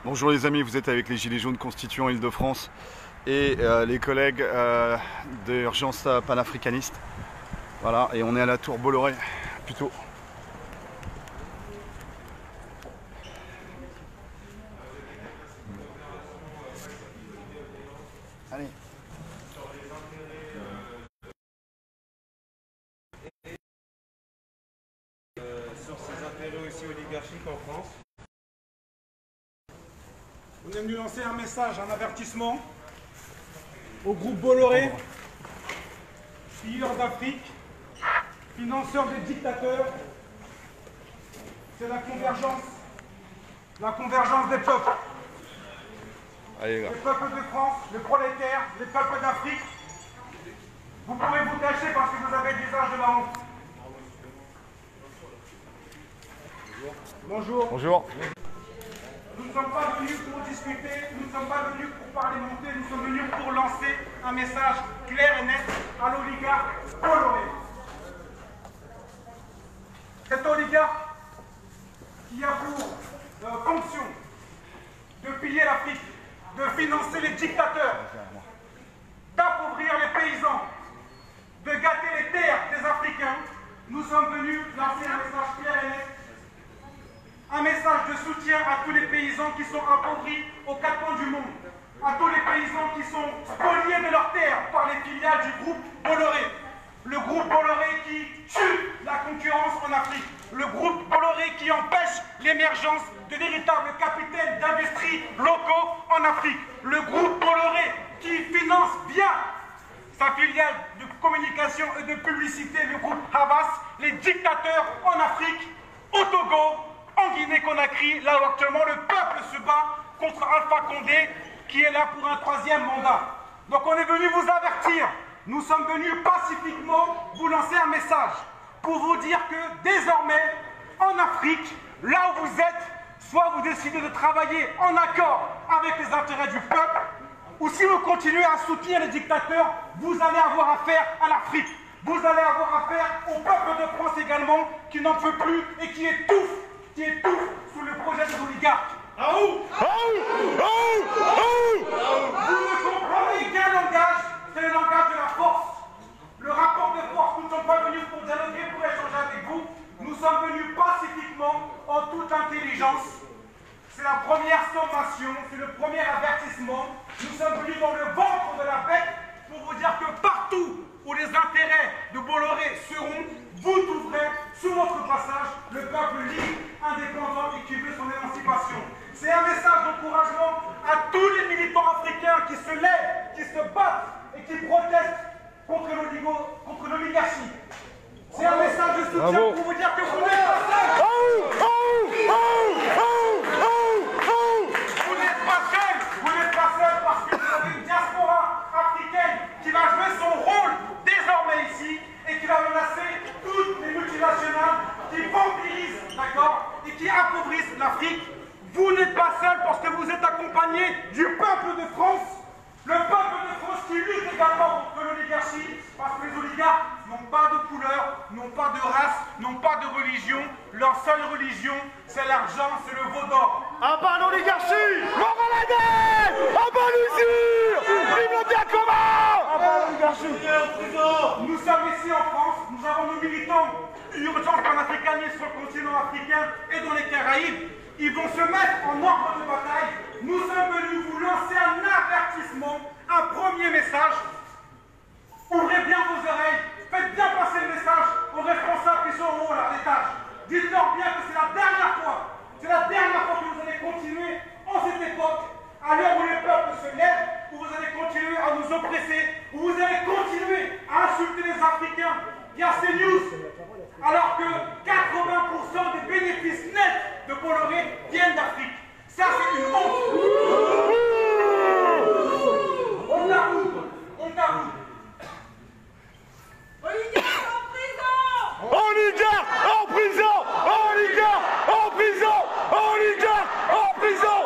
Bonjour les amis, vous êtes avec les Gilets jaunes constituants Île-de-France et les collègues d'Urgence panafricaniste. Voilà, et on est à la tour Bolloré, plutôt. Allez. Sur ses intérêts aussi oligarchiques en France. On est venu lancer un message, un avertissement au groupe Bolloré, pilleurs d'Afrique, financeurs des dictateurs. C'est la convergence des peuples. Allez, Les peuples de France, les prolétaires, les peuples d'Afrique. Vous pouvez vous cacher parce que vous avez le visage de la honte. Bonjour. Bonjour. Nous ne sommes pas venus pour discuter, nous ne sommes pas venus pour parlementer, nous sommes venus pour lancer un message clair et net à l'oligarque Bolloré. Cet oligarque qui a pour fonction de piller l'Afrique, de financer les dictateurs, d'appauvrir les paysans, de gâter les terres des Africains, nous sommes venus lancer un message clair et net. Un message de soutien à tous les paysans qui sont appauvris aux quatre coins du monde, à tous les paysans qui sont spoliés de leurs terres par les filiales du groupe Bolloré. Le groupe Bolloré qui tue la concurrence en Afrique. Le groupe Bolloré qui empêche l'émergence de véritables capitaines d'industrie locaux en Afrique. Le groupe Bolloré qui finance bien sa filiale de communication et de publicité, le groupe Havas, les dictateurs en Afrique, au Togo, en Guinée-Conakry, là où actuellement le peuple se bat contre Alpha Condé qui est là pour un troisième mandat. Donc on est venu vous avertir, nous sommes venus pacifiquement vous lancer un message pour vous dire que désormais en Afrique, là où vous êtes, soit vous décidez de travailler en accord avec les intérêts du peuple, ou si vous continuez à soutenir les dictateurs, vous allez avoir affaire à l'Afrique. Vous allez avoir affaire au peuple de France également qui n'en peut plus et qui étouffe sous le projet des oligarques. Vous ne comprenez qu'un langage, c'est le langage de la force. Le rapport de force, nous ne sommes pas venus pour dialoguer, pour échanger avec vous. Nous sommes venus pacifiquement, en toute intelligence. C'est la première sommation, c'est le premier avertissement. Nous sommes venus dans le ventre de la bête pour vous dire que partout où les intérêts de Bolloré seront, vous trouverez sous votre passage le peuple libre, indépendant et qui veut son émancipation. C'est un message d'encouragement à tous les militants africains qui se lèvent, qui se battent et qui protestent contre l'oligarchie. C'est un message de soutien pour vous dire que vous n'êtes pas seuls. Vous n'êtes pas seuls parce que vous avez une diaspora africaine qui va jouer son rôle désormais ici et qui va menacer toutes les multinationales qui vampirisent, d'accord, et qui appauvrissent l'Afrique. Vous n'êtes pas seuls parce que vous êtes accompagnés du peuple de France, le peuple de France qui lutte également contre l'oligarchie, parce que les oligarques n'ont pas de couleur, n'ont pas de race, n'ont pas de religion. Leur seule religion, c'est l'argent, c'est le veau d'or. À bas l'oligarchie! Mort à la dette! À bas l'usure! Vive le bien commun! À bas l'oligarchie! Nous sommes ici en France, nous avons nos militants Urgence panafricaniste sur le continent africain et dans les Caraïbes. Ils vont se mettre en ordre de bataille. Nous sommes venus vous lancer un avertissement, un premier message. Ouvrez bien vos oreilles, faites bien passer le message aux responsables qui sont en haut à l'étage. Dites-leur bien que c'est la dernière fois. C'est la dernière fois que vous allez continuer en cette époque, à l'heure où les peuples se lèvent, où vous allez continuer à nous oppresser, où vous allez continuer à insulter les Africains via CNews, alors que 80% des bénéfices nets de Bolloré viennent d'Afrique. Ça, c'est une honte. On avoue. Oligarque en prison! Oligarque en prison! Oligarque en prison! Oligarque en prison!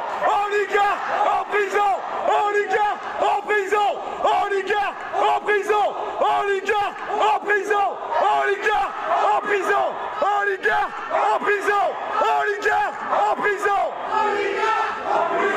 Oligarque en prison! Oligarque en prison! Oligarque en prison! Oligarque en prison! Oligarque en prison! Oligarque en prison! Oligarque en prison! Oligarque en prison!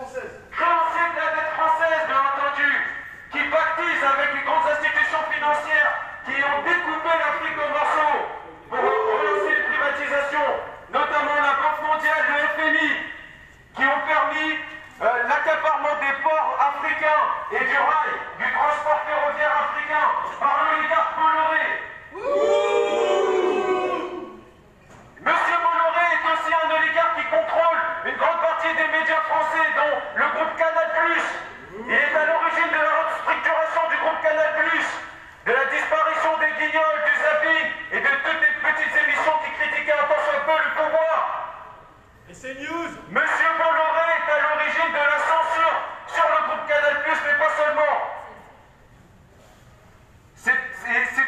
française. Créanciers de la dette française, bien entendu, qui pactisent avec les grandes institutions financières qui ont découpé l'Afrique en morceaux pour relancer les privatisations, notamment la Banque mondiale, le FMI, qui ont permis l'accaparement des ports africains et du rail, du transport ferroviaire africain par l'oligarque Bolloré. Monsieur Bolloré est aussi un oligarque qui contrôle une grande partie des médias français, dont le groupe Canal+. Il est à l'origine de la restructuration du groupe Canal+, de la disparition des Guignols, du zapping et de toutes les petites émissions qui critiquaient un tant soit peu le pouvoir. Et c'est news. Monsieur Bolloré est à l'origine de la censure sur le groupe Canal+, mais pas seulement. C'est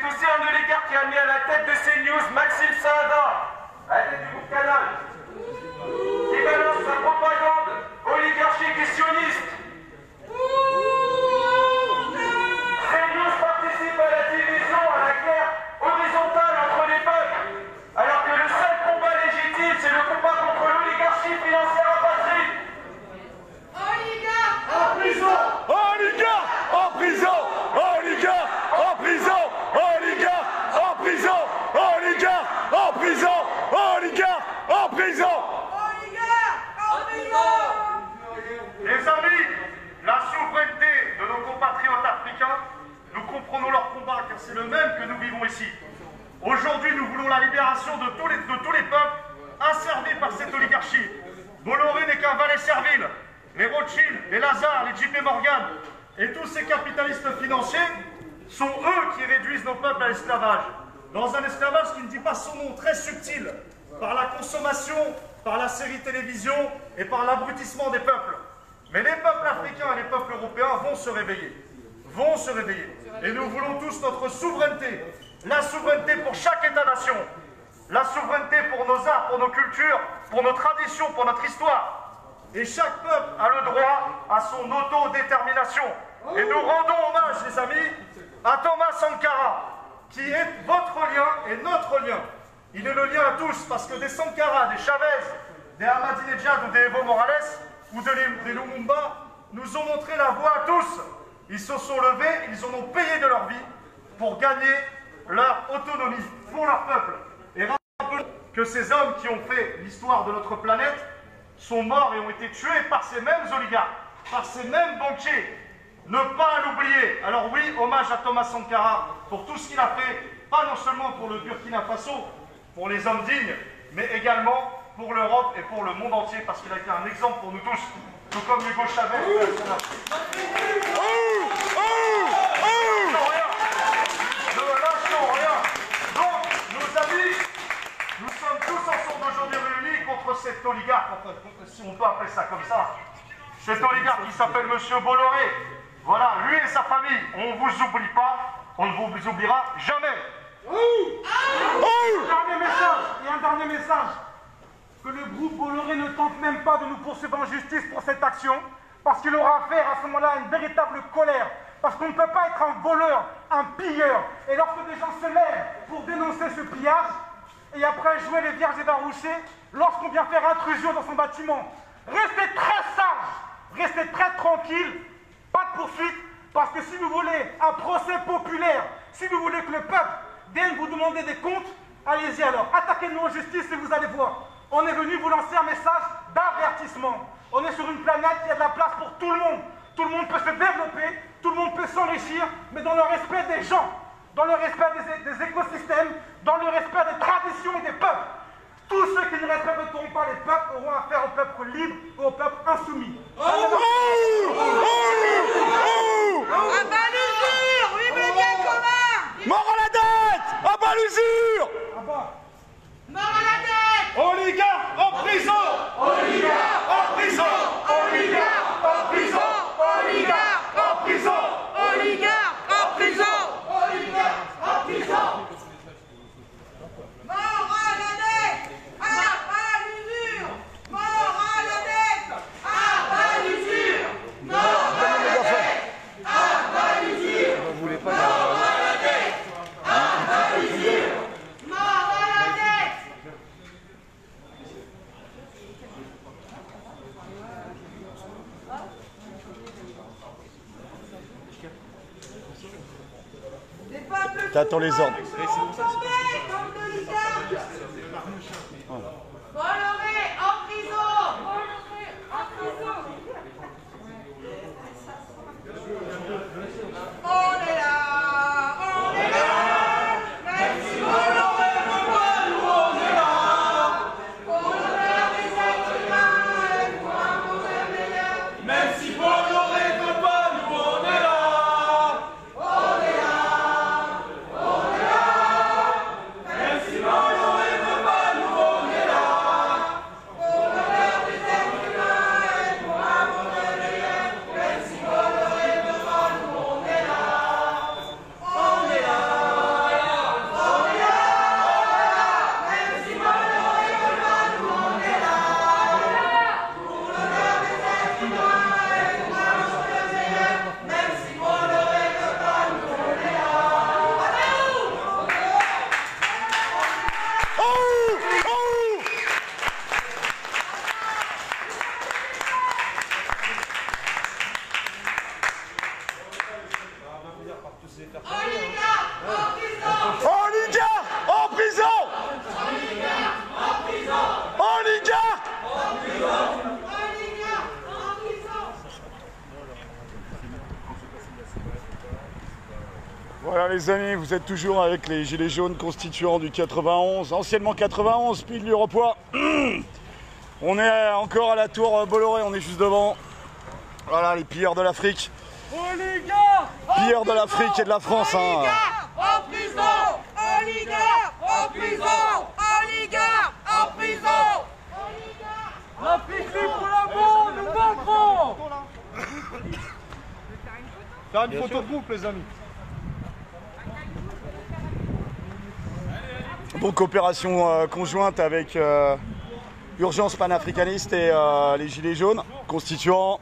aussi un oligarque qui a mis à la tête de CNews Maxime Saada, à la tête du groupe Canal, qui balance sa propagande oligarchique et sioniste. CNews participe à la division, à la guerre horizontale entre les peuples, alors que le seul combat légitime, c'est le combat contre l'oligarchie financière apatride. Oligarque en prison. Oligarque en prison. Oligarque en prison. Oligarque en prison. Oligarque en prison. Oligarque en prison. Les amis, la souveraineté de nos compatriotes africains, nous comprenons leur combat car c'est le même que nous vivons ici. Aujourd'hui, nous voulons la libération de tous les peuples asservis par cette oligarchie. Bolloré n'est qu'un valet servile. Les Rothschild, les Lazare, les JP Morgan et tous ces capitalistes financiers sont eux qui réduisent nos peuples à l'esclavage. Dans un esclavage qui ne dit pas son nom, très subtil, par la consommation, par la série télévision et par l'abrutissement des peuples. Mais les peuples africains et les peuples européens vont se réveiller. Vont se réveiller. Et nous voulons tous notre souveraineté. La souveraineté pour chaque État-nation. La souveraineté pour nos arts, pour nos cultures, pour nos traditions, pour notre histoire. Et chaque peuple a le droit à son autodétermination. Et nous rendons hommage, les amis, à Thomas Sankara, qui est votre lien et notre lien. Il est le lien à tous, parce que des Sankara, des Chavez, des Ahmadinejad ou des Evo Morales, ou des Lumumba, nous ont montré la voie à tous. Ils se sont levés, ils en ont payé de leur vie pour gagner leur autonomie pour leur peuple. Et rappelons que ces hommes qui ont fait l'histoire de notre planète sont morts et ont été tués par ces mêmes oligarques, par ces mêmes banquiers. Ne pas l'oublier. Alors oui, hommage à Thomas Sankara pour tout ce qu'il a fait, pas non seulement pour le Burkina Faso, pour les hommes dignes, mais également pour l'Europe et pour le monde entier, parce qu'il a été un exemple pour nous tous, tout comme Hugo Chavez. Ne lâchons rien. Donc, nos amis, nous sommes tous ensemble aujourd'hui réunis contre cet oligarque, enfin, si on peut appeler ça comme ça, cet oligarque qui s'appelle Monsieur Bolloré. Voilà, lui et sa famille, on ne vous oublie pas, on ne vous oubliera jamais. Un dernier message. Que le groupe Bolloré ne tente même pas de nous poursuivre en justice pour cette action, parce qu'il aura affaire à ce moment-là à une véritable colère. Parce qu'on ne peut pas être un voleur, un pilleur, et lorsque des gens se lèvent pour dénoncer ce pillage, et après jouer les vierges effarouchées, lorsqu'on vient faire intrusion dans son bâtiment, restez très sages, restez très tranquilles, pas de poursuite, parce que si vous voulez un procès populaire, si vous voulez que le peuple vienne vous demander des comptes, allez-y alors, attaquez-nous en justice et vous allez voir. On est venu vous lancer un message d'avertissement. On est sur une planète, il y a de la place pour tout le monde. Tout le monde peut se développer, tout le monde peut s'enrichir, mais dans le respect des gens, dans le respect des écosystèmes, dans le respect des traditions et des peuples. Tous ceux qui ne respecteront pas les peuples auront affaire au peuple libre et au peuple insoumis. À bas l'usure, oui, mais bien commun. Mort à la dette. À bas l'usure. Mort à la tête. Oligarque en prison. Oligarque en prison. Oligarque en prison. Oligarque en prison. Oligarque en prison. Oligarque en prison. Mort à la dette. À bas l'usure. Mort à la dette. À bas l'usure. T'attends les ordres. Bolloré en prison. Bolloré en prison. On est là. On est là. Même si Bolloré veut pas, nous on est là. Pour l'honneur des êtres humains et pour un monde meilleur. Même si Bolloré veut pas, nous on est là. On est là. On est là. Même si Bolloré veut pas, nous on est là. Pour l'honneur des êtres humains et pour un monde meilleur. Même si Bolloré veut pas, nous on est là. On est là. On est là. Même si Bolloré veut pas, nous on est là. Pour l'honneur des êtres humains et pour un monde meilleur. Même si Bolloré veut pas, nous on est là. Oh! Oh! Oligarque en prison. Oligarque en prison. Oligarque. Oligarque en prison. Voilà les amis, vous êtes toujours avec les Gilets jaunes constituants du 91, anciennement 91, puis de l'Uropois. On est encore à la tour Bolloré, on est juste devant. Voilà les pilleurs de l'Afrique. Pilleurs de l'Afrique et de la France. Hein. En prison. Oligarque en prison. Oligarque en prison. L'Afrique libre pour l'amour, nous vaincrons. Faire une photo de groupe, les amis. Donc opération conjointe avec Urgence panafricaniste et les Gilets jaunes constituants.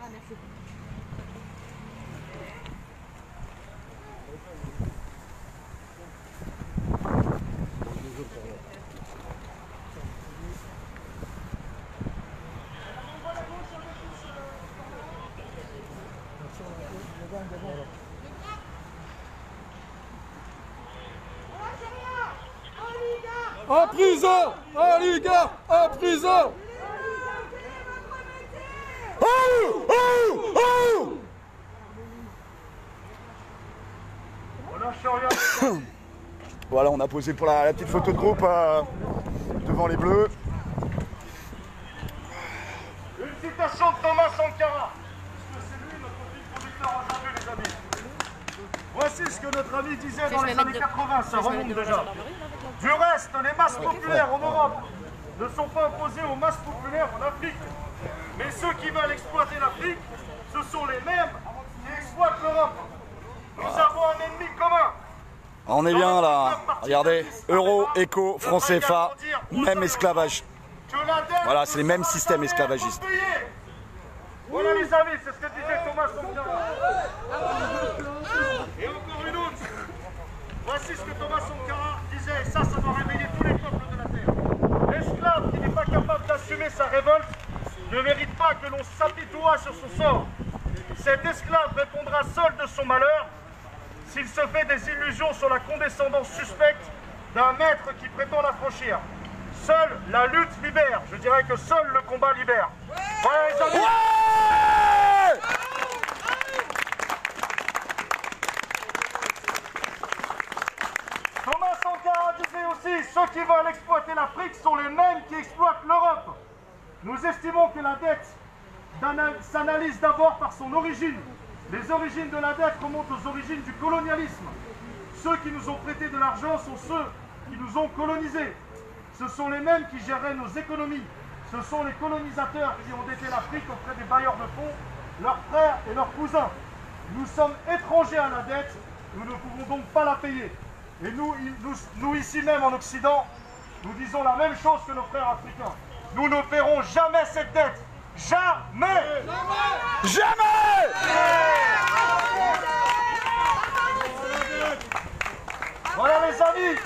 En prison. Oligarque en prison. Oh, oh, oh. Voilà, on a posé pour la petite photo de groupe devant les Bleus. Une citation de Thomas Sankara. Puisque c'est lui notre fil conducteur aujourd'hui, les amis. Voici ce que notre ami disait dans les années 80, ça remonte déjà. Du reste, les masses populaires en Europe ne sont pas opposées aux masses populaires en Afrique. Mais ceux qui veulent exploiter l'Afrique, ce sont les mêmes qui exploitent l'Europe. Nous avons un ennemi commun. On est bien là, regardez, euro, éco, franc CFA, même esclavage. Voilà, c'est les mêmes systèmes esclavagistes. Voilà les amis, c'est ce que disait Thomas Sankara. Et encore une autre. Voici ce que Thomas Sankara disait, et ça doit réveiller tous les peuples de la terre. L'esclave qui n'est pas capable d'assumer sa révolte ne mérite pas que l'on s'apitoie sur son sort. Cet esclave répondra seul de son malheur s'il se fait des illusions sur la condescendance suspecte d'un maître qui prétend l'affranchir. Seule la lutte libère. Je dirais que seul le combat libère. Voilà les amis. Thomas Sankara disait aussi, ceux qui veulent exploiter l'Afrique sont les mêmes qui exploitent l'Europe. Nous estimons que la dette s'analyse d'abord par son origine. Les origines de la dette remontent aux origines du colonialisme. Ceux qui nous ont prêté de l'argent sont ceux qui nous ont colonisés. Ce sont les mêmes qui géraient nos économies. Ce sont les colonisateurs qui ont dété l'Afrique auprès des bailleurs de fonds, leurs frères et leurs cousins. Nous sommes étrangers à la dette, nous ne pouvons donc pas la payer. Et nous ici même en Occident, nous disons la même chose que nos frères africains. Nous ne paierons jamais cette dette. Jamais! Jamais. Voilà les amis.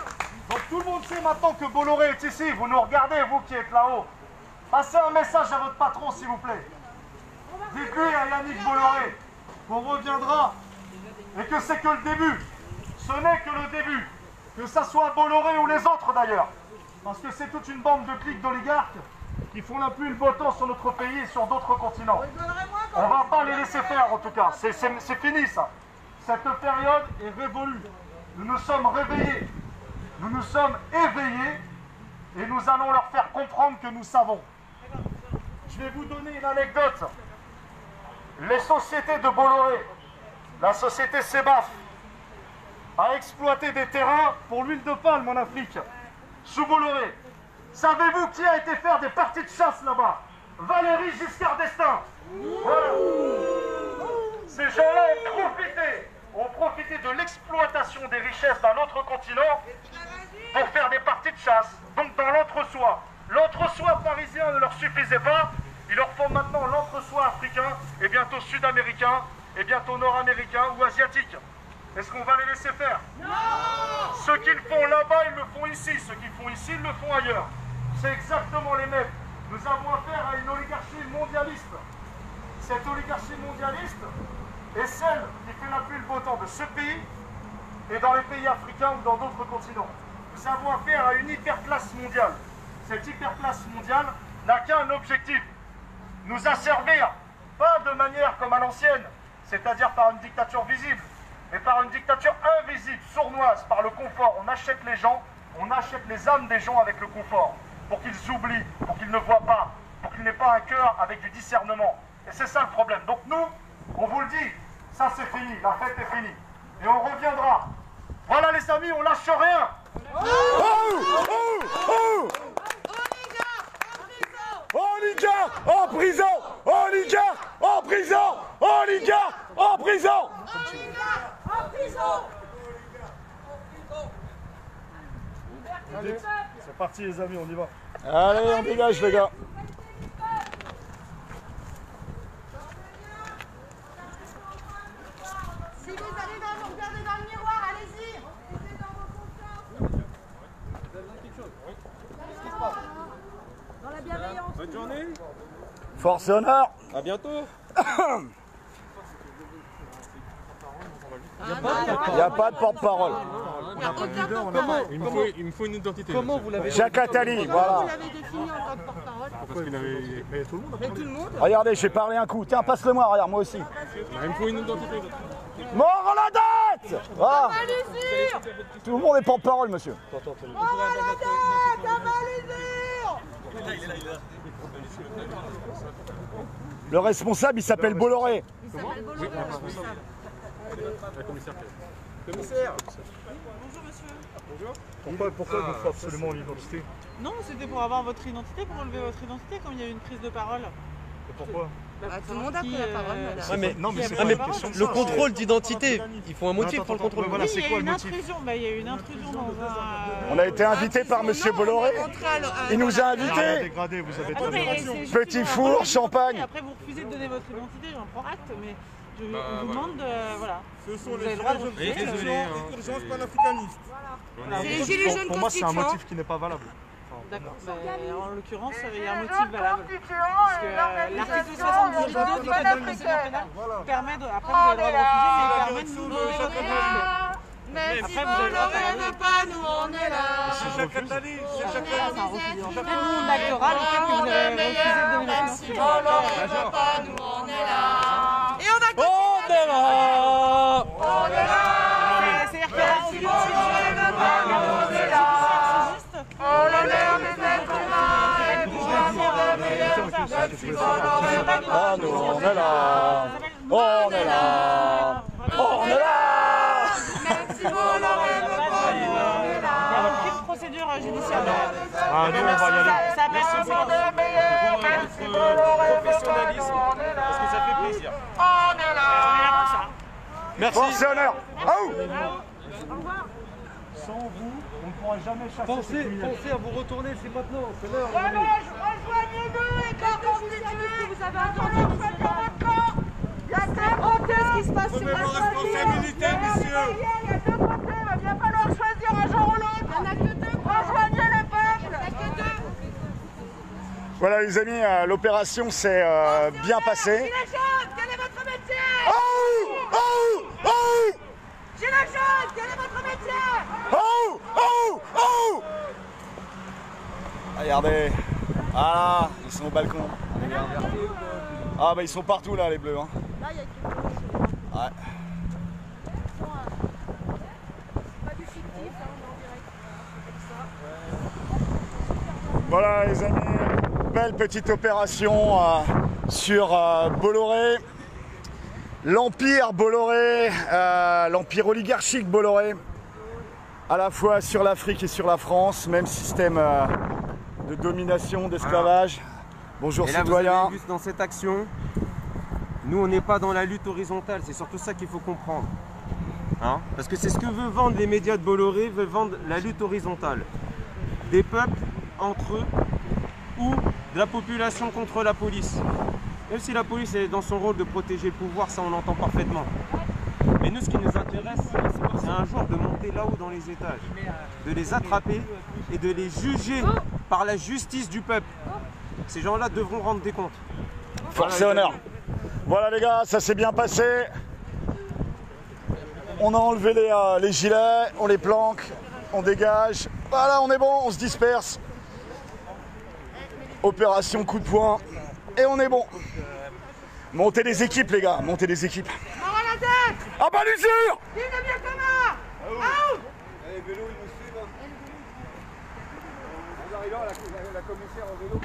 Donc tout le monde sait maintenant que Bolloré est ici. Vous nous regardez, vous qui êtes là-haut. Passez un message à votre patron, s'il vous plaît. Dites-lui à Yannick Bolloré qu'on reviendra et que c'est que le début. Ce n'est que le début, que ça soit Bolloré ou les autres d'ailleurs. Parce que c'est toute une bande de cliques d'oligarques qui font la pluie le beau temps sur notre pays et sur d'autres continents. On ne va pas les laisser faire en tout cas, c'est fini ça. Cette période est révolue. Nous nous sommes réveillés, nous nous sommes éveillés et nous allons leur faire comprendre que nous savons. Je vais vous donner une anecdote. Les sociétés de Bolloré, la société Sebaf, a exploité des terrains pour l'huile de palme en Afrique, sous Bolloré. Savez-vous qui a été faire des parties de chasse là-bas? Valéry Giscard d'Estaing. Voilà. Ces gens-là ont profité de l'exploitation des richesses d'un autre continent pour faire des parties de chasse, donc dans l'entre-soi. L'entre-soi parisien ne leur suffisait pas, ils leur font maintenant l'entre-soi africain, et bientôt sud-américain, et bientôt nord-américain ou asiatique. Est-ce qu'on va les laisser faire? Non! Ce qu'ils font là-bas, ils le font ici. Ce qu'ils font ici, ils le font ailleurs. C'est exactement les mêmes. Nous avons affaire à une oligarchie mondialiste. Cette oligarchie mondialiste est celle qui fait la pluie le beau temps de ce pays et dans les pays africains ou dans d'autres continents. Nous avons affaire à une hyperclasse mondiale. Cette hyperclasse mondiale n'a qu'un objectif, nous asservir, pas de manière comme à l'ancienne, c'est-à-dire par une dictature visible, mais par une dictature invisible, sournoise, par le confort. On achète les gens, on achète les âmes des gens avec le confort, pour qu'ils oublient, pour qu'ils ne voient pas, pour qu'ils n'aient pas un cœur avec du discernement. Et c'est ça le problème. Donc nous, on vous le dit, ça c'est fini, la fête est finie. Et on reviendra. Voilà les amis, on lâche rien. Oligarque en prison! Oligarque en prison! Oligarque en prison! En prison! Allez, c'est parti les amis, on y va. Allez, on dégage les gars. Si vous arrivez à vous regarder dans le miroir, allez-y! Dans la bienveillance. Bonne journée. Force et honneur. À bientôt. Il n'y a pas de porte-parole. Il me faut une identité. Comment vous l'avez Jacques Attali, voilà. Vous l'avez défini en tant que porte-parole. Parce qu'il avait... Mais tout le monde a parlé. Tout le monde. Regardez, j'ai parlé un coup. Tiens, passe-le-moi, regarde, moi aussi. Il me faut une identité. Mort à la date. Voilà. À l'usure! Tout le monde est porte-parole, monsieur. Le responsable, il s'appelle Bolloré. Commissaire. Pourquoi il vous faut absolument l'identité? Non, c'était pour avoir votre identité, pour relever votre identité, comme il y a eu une prise de parole. Et pourquoi? Tout le monde a pris la parole, madame. Ouais, mais, Non, mais c'est Ah, pas mais une question de le ça, contrôle c'est- d'identité, il faut un motif pour le contrôle. Voilà, Oui, c'est il y a quoi eu le une motif? intrusion. Bah, il y a eu une intrusion dans un... On a été invité par monsieur Bolloré. Il nous a Rien invités. dégradé, vous avez Attends, donné. mais c'est juste Petit une four, volonté. champagne. Après, vous refusez de donner votre identité, j'en prends acte, mais on vous voilà. demande de... Voilà. Ce sont Vous les avez le droit de gilets refuser. jaunes. Désolé. Urgence panafricaniste. C'est les gilets jaunes Pour moi, c'est un constituants. motif qui n'est pas valable. D'accord. Bah, en l'occurrence, il y a un motif valable. Parce que l'article 78 du Code d'organisation pénale permet de... Après, vous avez le droit de refuser, mais il permet de nous donner... Même si Après, vous avez le droit de Bolloré veut pas, nous on est là. C'est Jacques Attali. C'est Jacques Ah, Attali. c'est un refus. En fait, nous, on actera le fait que vous avez refusé de donner Même votre si identité. Bolloré veut pas, nous on est là. Et on a On est là! C'est-à-dire qu'il y a un si Bolloré veut pas, nous on est là. c'est juste... Oh l'honneur des êtres humains est pour avoir le meilleur. Même si Bolloré veut pas, Ah, nous, on est là. On est là. On est là. même si Bolloré veut pas, nous on est Il y a là. une petite procédure judiciaire. Ah non, on va y aller. Ça passe Pour le meilleur, même si Bolloré veut pas, nous on est là. Parce que ça fait plaisir. On est là. Merci. Force et honneur. Ah, ouh. Sans vous, on ne pourra jamais chasser ces Pensez, criminels. pensez à vous retourner, c'est maintenant, c'est l'heure. Rejoignez-nous et corps constitué. Vous avez entendu votre camp. Il y a deux côtés. Ce qui se passe sur Prenez la vos responsabilités, messieurs. Il y a deux côtés. Il va bien falloir choisir un genre ou l'autre. Il n'y en a que deux. Rejoignez le peuple. Il n'y en a que deux. Voilà les amis, l'opération s'est bien passée. Gilets jaunes, quel est votre métier? Oh, oh, oh. Gilets jaunes, quel est votre Regardez. Voilà, ils sont au balcon. Ah bah ils sont partout là les bleus. Hein. Là, il y a quelque chose. Ouais. Ils sont, pas du fictif, hein, on est en direct. Voilà les amis, belle petite opération sur Bolloré. L'empire Bolloré, l'empire oligarchique Bolloré, à la fois sur l'Afrique et sur la France, même système de domination, d'esclavage. Bonjour Et là, citoyens. vous avez vu dans cette action, nous on n'est pas dans la lutte horizontale, c'est surtout ça qu'il faut comprendre. Hein? Parce que c'est ce que veulent vendre les médias de Bolloré, veulent vendre la lutte horizontale. Des peuples entre eux ou de la population contre la police. Même si la police est dans son rôle de protéger le pouvoir, ça on entend parfaitement. Mais nous ce qui nous intéresse, c'est un jour de monter là-haut dans les étages, de les attraper et de les juger par la justice du peuple. Ces gens-là devront rendre des comptes. Force et honneur. Voilà les gars, ça s'est bien passé. On a enlevé les gilets, on les planque, on dégage. Voilà, on est bon, on se disperse. Opération coup de poing. Et on est bon. Montez les équipes les gars, montez les équipes. Ah bah l'usure. Allez, vélo, il nous suit. On arrive là, la commissaire en vélo.